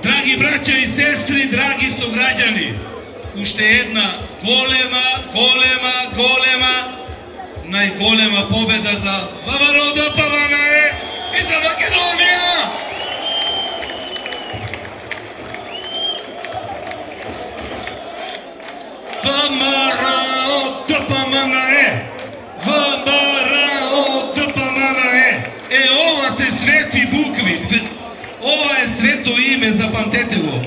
Драги браќа и сестри, драги сограѓани, уште една голема, најголема победа за ВМРО ДПМНЕ и за Македонија! ВМРО ДПМНЕ! ВМРО ДПМНЕ! Ова се свети букви, ова е свето име, запамтете го.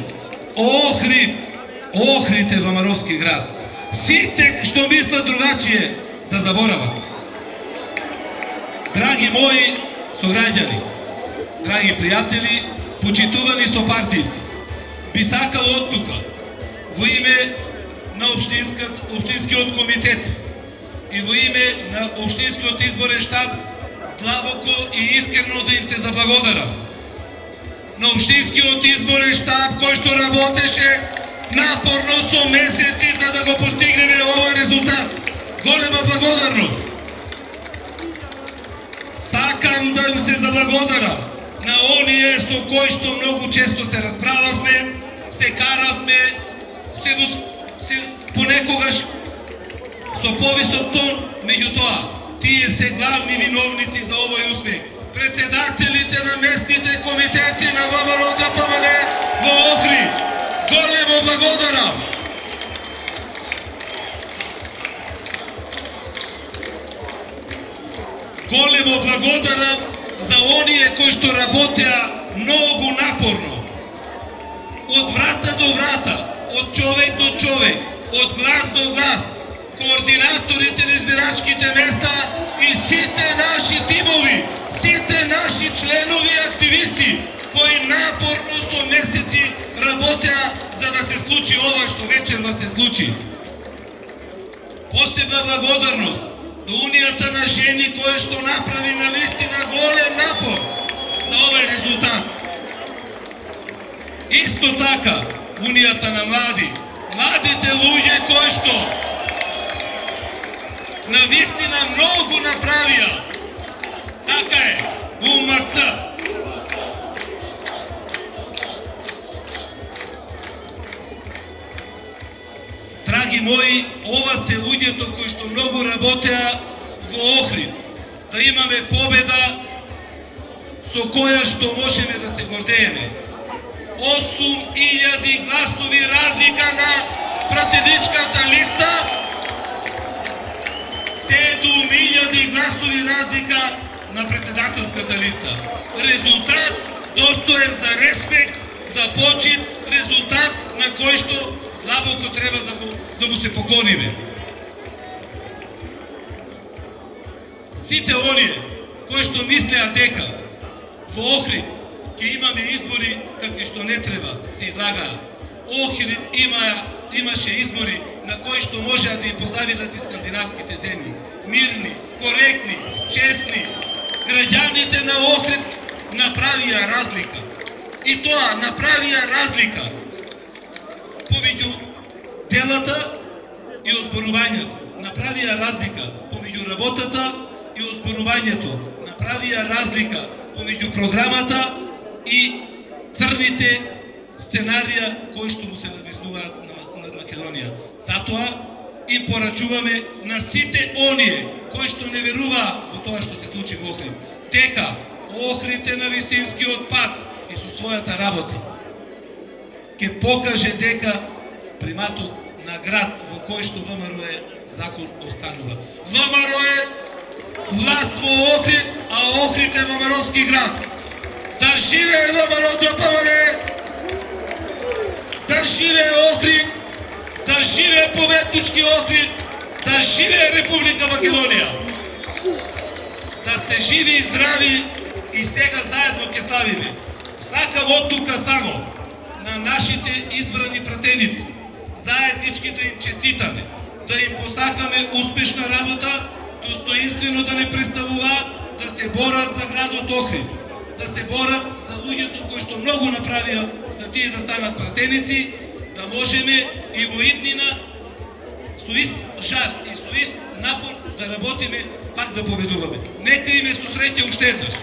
Охрид е ВМРО-ски град. Сите што мислат другачие да заборават. Драги мои сограѓани, драги пријатели, почитувани сопартици, би сакал од тука, во име на Општинскиот комитет и во име на Општинскиот изборен штаб, длабоко и искрено да им се заблагодарам. На Општинскиот изборен штаб, кој што работеше напорно со месеци за да го постигнеме овој резултат. Голема благодарност. Сакам да им се заблагодарам на оние со кои што многу често се расправавме, се каравме, понекогаш со повисок тон, меѓутоа, тие се главни виновници за овој успех. Председателите на местните комитети на ВМРО ДПМНЕ во Охрид. Големо благодарам. Големо благодарам за оние кои што работеа многу напорно. Од врата до врата, од човек до човек, од глас до глас, координаторите на избирачките места и сите наши тимови, сите наши членови и активисти кои напорно со месеци работеа за да се случи ова што вечерва се случи. Посебна благодарност до Унијата на жени која што направи навистина голем напор за овој резултат. Исто така, Унијата на младите луѓе кои што навистина многу направија. Така е, УМС. Драги мои, ова се луѓето кои што многу работеа во Охрид, да имаме победа со која што можеме да се гордееме. 8.000 гласови разлика на пратеничката листа, 7.000 гласови разлика на председателската листа. Резултат достоен за респект, за почит, резултат на кој што длабоко треба да му се поклониме. Сите оние кои што мислеа дека во Охрид ќе имаме избори какви што не треба, се излагаа. Охрид имаше избори на кои што можеа да им позавидат и скандинавските земји. Мирни, коректни, честни. Граѓаните на Охрид направија разлика. И тоа направија разлика помеѓу делата и озборувањето. Направија разлика помеѓу работата и озборувањето. Направија разлика помеѓу програмата и црните сценарија кои што му се нависнуваат над Македонија. Затоа им порачуваме на сите оние кои што не веруваат во тоа што се случи во Охрид, дека Охрид е на вистинскиот пат и со својата работа ќе покаже дека приматот на град во кој што ВМРО е закон останува. ВМРО е власт во Охрид, а Охрид е ВМРО-ски град. Да живее ВМРО ДПМНЕ, да живее Охрид, да живее победнички Охрид, да живее Република Македонија. Да сте живи и здрави и сега заедно ќе славиме. Сакам од тука само на нашите избрани пратеници заеднички да им честитаме, да им посакаме успешна работа, достоинствено да не представуваат, да се борат за градот Охрид, да се борат за луѓето кои што многу направија за тие да станат пратеници, да можеме и во иднина со ист жар и со ист напор да работиме пак да победуваме. Нека име со среќа уште еднаш.